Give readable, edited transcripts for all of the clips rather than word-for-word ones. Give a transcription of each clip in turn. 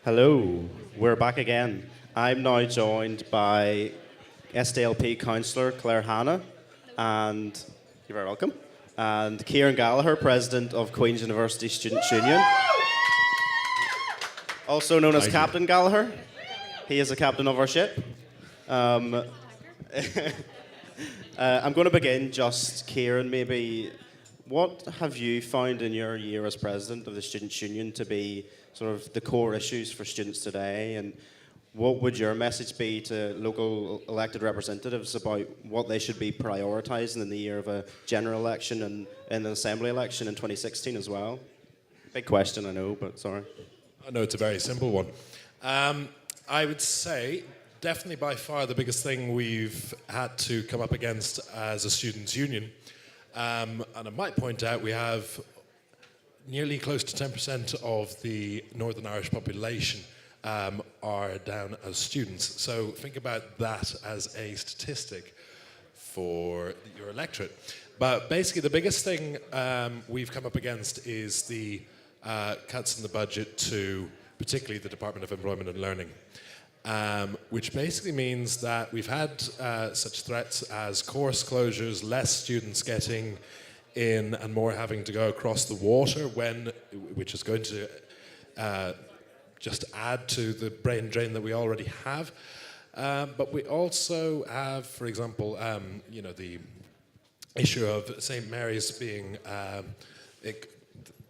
Hello, we're back again. I'm now joined by SDLP Councillor Clair Hanna, and you're very welcome, and Ciaran Gallagher, President of Queen's University Students' Union, also known as Captain Gallagher. He is the captain of our ship. I'm going to begin just, Ciaran, maybe, what have you found in your year as President of the Students' Union to be sort of the core issues for students today, and what would your message be to local elected representatives about what they should be prioritising in the year of a general election and an assembly election in 2016 as well? Big question, I know, but sorry. I know it's a very simple one. I would say definitely by far the biggest thing we've had to come up against as a students' union, and I might point out we have nearly close to 10% of the Northern Irish population are down as students. So think about that as a statistic for your electorate. But basically the biggest thing we've come up against is the cuts in the budget to particularly the Department of Employment and Learning, which basically means that we've had such threats as course closures, less students getting in and more having to go across the water, which is going to just add to the brain drain that we already have. But we also have, for example, the issue of St. Mary's being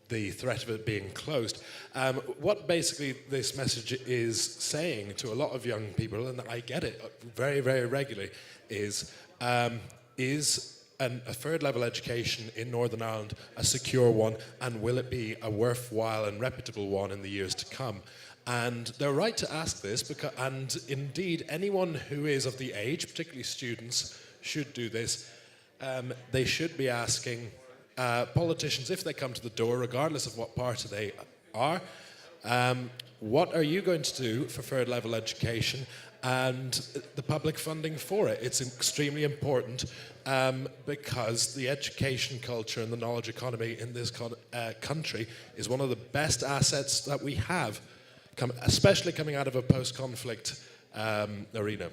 the threat of it being closed. What basically this message is saying to a lot of young people, and I get it very, very regularly, is a third level education in Northern Ireland a secure one, and will it be a worthwhile and reputable one in the years to come? And they're right to ask this, and indeed anyone who is of the age, particularly students, should do this. They should be asking politicians, if they come to the door, regardless of what party they are, what are you going to do for third level education and the public funding for it? It's extremely important because the education culture and the knowledge economy in this country is one of the best assets that we have, especially coming out of a post-conflict arena.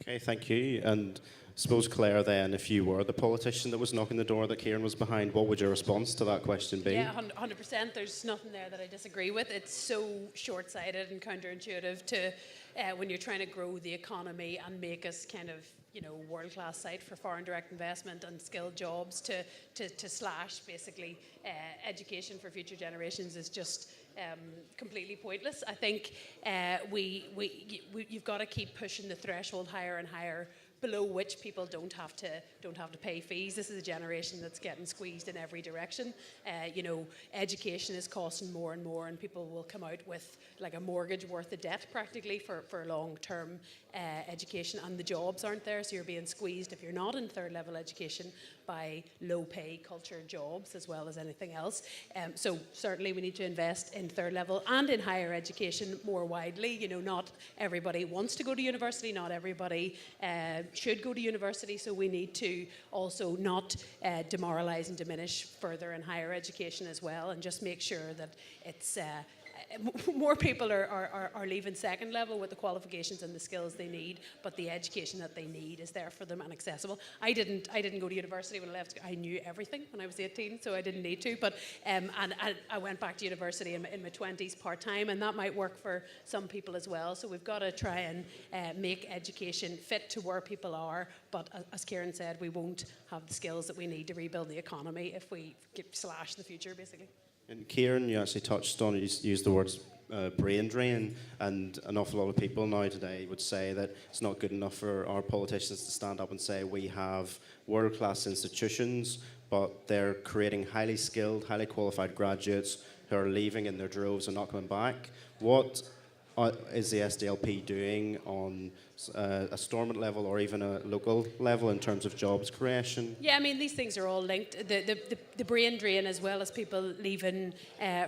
Okay, thank you. And I suppose, Claire, then, if you were the politician that was knocking the door that Ciaran was behind, what would your response to that question be? Yeah, 100%. There's nothing there that I disagree with. It's so short-sighted and counterintuitive to when you're trying to grow the economy and make us kind of, world-class site for foreign direct investment and skilled jobs to slash basically education for future generations is just completely pointless. I think you've got to keep pushing the threshold higher and higher, below which people don't have to pay fees. This is a generation that's getting squeezed in every direction. Education is costing more and more, and people will come out with like a mortgage worth of debt practically for long-term education, and the jobs aren't there, so you're being squeezed if you're not in third level education by low-pay culture jobs as well as anything else. So certainly we need to invest in third level and in higher education more widely. Not everybody wants to go to university, not everybody should go to university, so we need to also not demoralise and diminish further in higher education as well, and just make sure that it's more people are leaving second level with the qualifications and the skills they need, but the education that they need is there for them and accessible. I didn't go to university when I left. I knew everything when I was 18, so I didn't need to. But and I went back to university in my 20s part-time, and that might work for some people as well. So we've got to try and make education fit to where people are. But as Ciaran said, we won't have the skills that we need to rebuild the economy if we slash the future, basically. And Ciaran, you actually touched on, you used the words brain drain, and an awful lot of people now today would say that it's not good enough for our politicians to stand up and say we have world-class institutions, but they're creating highly skilled, highly qualified graduates who are leaving in their droves and not coming back. What is the SDLP doing on a Stormont level or even a local level in terms of jobs creation? Yeah, I mean, these things are all linked. The brain drain, as well as people leaving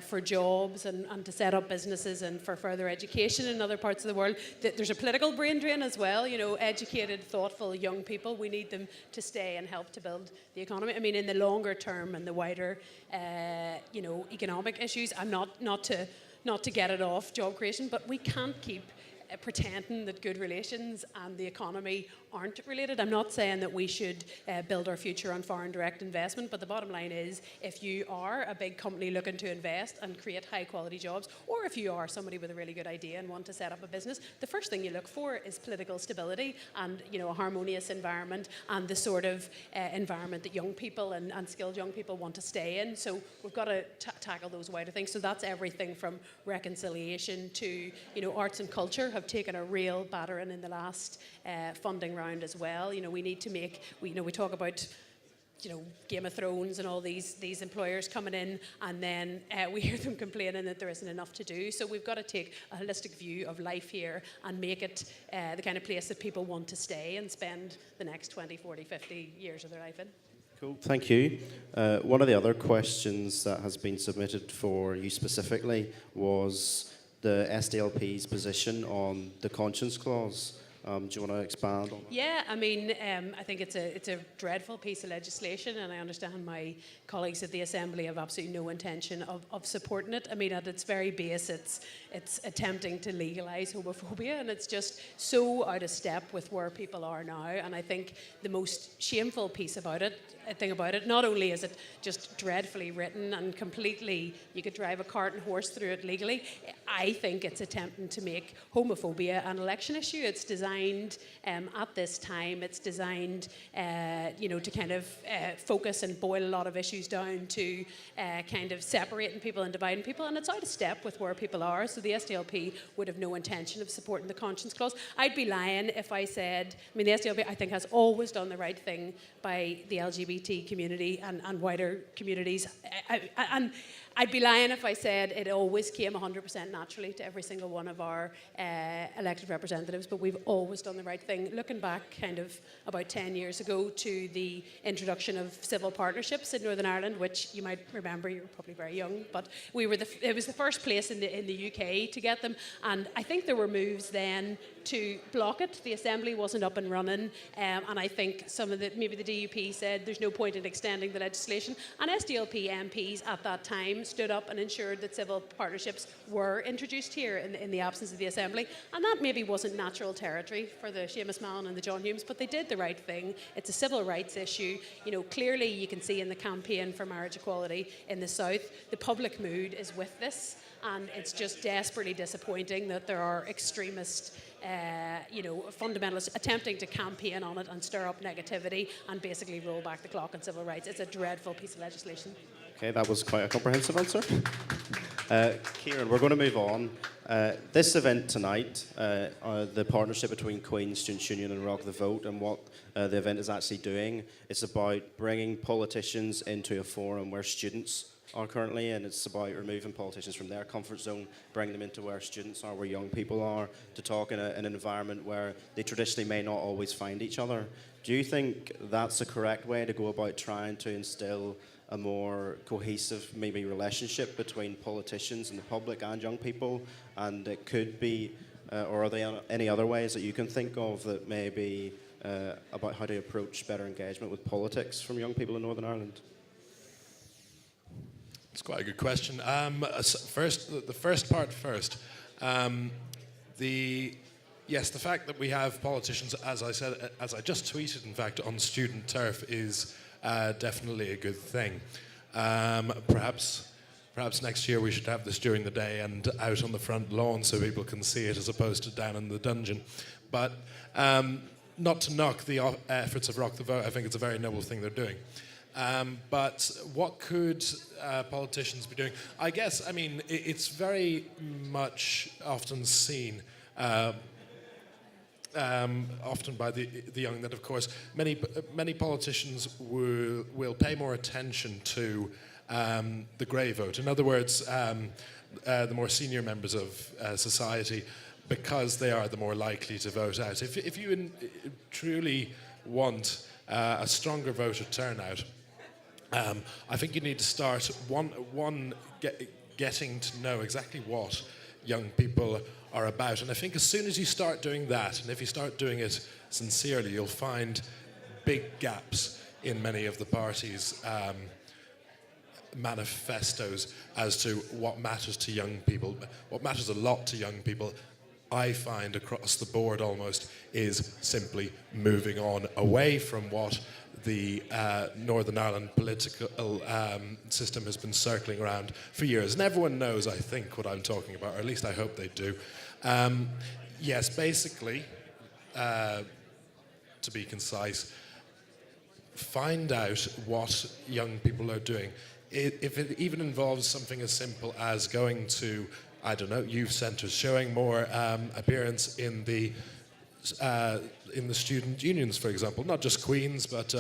for jobs and to set up businesses and for further education in other parts of the world. There's a political brain drain as well. Educated, thoughtful young people, we need them to stay and help to build the economy. I mean, in the longer term and the wider, economic issues, I'm not to not to get it off job creation, but we can't keep pretending that good relations and the economy aren't related. I'm not saying that we should build our future on foreign direct investment, but the bottom line is if you are a big company looking to invest and create high quality jobs, or if you are somebody with a really good idea and want to set up a business, the first thing you look for is political stability and, you know, a harmonious environment and the sort of environment that young people and skilled young people want to stay in. So we've got to tackle those wider things. So that's everything from reconciliation to, you know, arts and culture have taken a real battering in the last funding round as well. You know, we need to make, we talk about, you know, Game of Thrones and all these employers coming in, and then we hear them complaining that there isn't enough to do. So we've got to take a holistic view of life here and make it the kind of place that people want to stay and spend the next 20, 40, 50 years of their life in. Cool, thank you. One of the other questions that has been submitted for you specifically was the SDLP's position on the conscience clause. Do you want to expand on that? Yeah, I mean, I think it's a dreadful piece of legislation, and I understand my colleagues at the Assembly have absolutely no intention of supporting it. I mean, at its very base, it's attempting to legalise homophobia, and it's just so out of step with where people are now. And I think the most shameful piece about it, not only is it just dreadfully written and completely, you could drive a cart and horse through it legally, I think it's attempting to make homophobia an election issue. It's designed at this time, it's designed to kind of focus and boil a lot of issues down to kind of separating people and dividing people, and it's out of step with where people are. So the SDLP would have no intention of supporting the conscience clause. I'd be lying if I said, I mean, the SDLP I think has always done the right thing by the LGBT community and wider communities, and I'd be lying if I said it always came 100% naturally to every single one of our elected representatives, but we've always done the right thing. Looking back kind of about 10 years ago to the introduction of civil partnerships in Northern Ireland, which you might remember, you were probably very young, but it was the first place in the UK to get them, and I think there were moves then to block it. The Assembly wasn't up and running, and I think maybe the DUP said there's no point in extending the legislation, and SDLP MPs at that time stood up and ensured that civil partnerships were introduced here in the absence of the Assembly, and that maybe wasn't natural territory for the Seamus Mallon and the John Humes, but they did the right thing. It's a civil rights issue. You know, clearly you can see in the campaign for marriage equality in the South, the public mood is with this, and it's just desperately disappointing that there are extremist fundamentalists attempting to campaign on it and stir up negativity and basically roll back the clock on civil rights. It's a dreadful piece of legislation. Okay, that was quite a comprehensive answer. Ciaran, we're going to move on. This event tonight, the partnership between Queen's Students' Union and Rock the Vote, and what the event is actually doing, it's about bringing politicians into a forum where students are currently, and it's about removing politicians from their comfort zone, bringing them into where students are, where young people are, to talk in an environment where they traditionally may not always find each other. Do you think that's the correct way to go about trying to instill a more cohesive, maybe, relationship between politicians and the public and young people? And it could be, or are there any other ways that you can think of that may be about how to approach better engagement with politics from young people in Northern Ireland? It's quite a good question. The first part first. The fact that we have politicians, as I said, as I just tweeted, in fact, on student turf is definitely a good thing. Perhaps next year we should have this during the day and out on the front lawn so people can see it as opposed to down in the dungeon. But not to knock the efforts of Rock the Vote, I think it's a very noble thing they're doing. But what could politicians be doing? I guess, I mean, it's very much often seen, often by the young, that of course many politicians will pay more attention to the grey vote. In other words, the more senior members of society, because they are the more likely to vote out. If you truly want a stronger voter turnout, I think you need to start getting to know exactly what young people are about. And I think as soon as you start doing that, and if you start doing it sincerely, you'll find big gaps in many of the parties. manifestos as to what matters to young people. What matters a lot to young people, I find across the board almost, is simply moving on away from what the Northern Ireland political system has been circling around for years. And everyone knows, I think, what I'm talking about, or at least I hope they do. Yes, basically, to be concise, find out what young people are doing. If it even involves something as simple as going to, I don't know, youth centres, showing more appearance in the student unions, for example, not just Queen's, but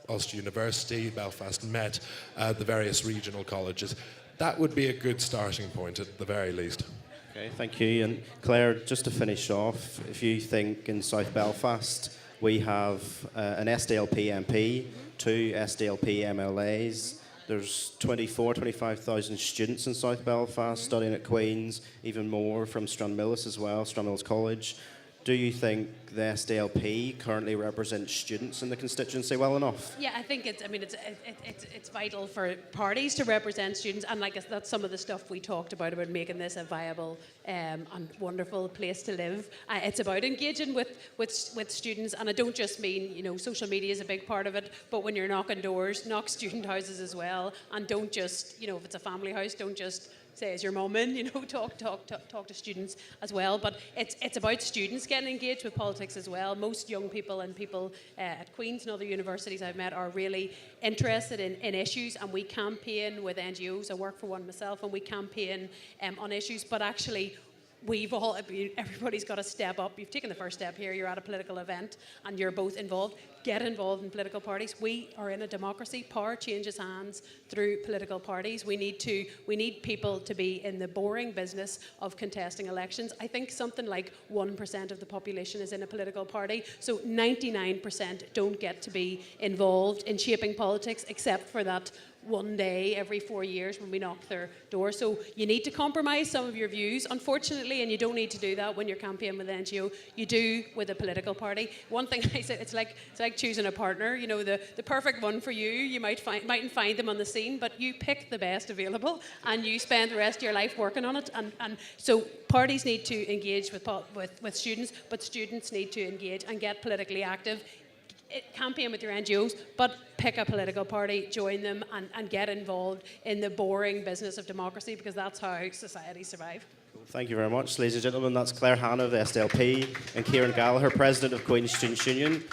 Ulster University, Belfast Met, the various regional colleges. That would be a good starting point at the very least. Okay, thank you. And Claire, just to finish off, if you think in South Belfast we have an SDLP MP, 2 SDLP MLAs, there's 25,000 students in South Belfast studying at Queen's, even more from Stranmillis as well, Stranmillis College. Do you think the SDLP currently represents students in the constituency well enough? Yeah, I think it's vital for parties to represent students, and like that's some of the stuff we talked about making this a viable and wonderful place to live. It's about engaging with students, and I don't just mean social media is a big part of it, but when you're knocking doors, knock student houses as well, and don't just if it's a family house, don't just say as your mum in, talk to students as well. But it's about students getting engaged with politics as well. Most young people and people at Queen's and other universities I've met are really interested in issues, and we campaign with NGOs. I work for one myself, and we campaign on issues, but actually everybody's got to step up. You've taken the first step here, you're at a political event and you're both involved. Get involved in political parties. We are in a democracy. Power changes hands through political parties. We need people to be in the boring business of contesting elections. I think something like 1% of the population is in a political party, so 99% don't get to be involved in shaping politics, except for that one day every 4 years when we knock their door. So you need to compromise some of your views, unfortunately, and you don't need to do that when you're campaigning with an NGO. You do with a political party. One thing I said, it's like choosing a partner. The perfect one for you. You mightn't find them on the scene, but you pick the best available, and you spend the rest of your life working on it. And so parties need to engage with students, but students need to engage and get politically active. Campaign with your NGOs, but pick a political party, join them, and get involved in the boring business of democracy, because that's how societies survive. Thank you very much, ladies and gentlemen. That's Clair Hanna of the SDLP and Ciaran Gallagher, President of Queen's Students' Union.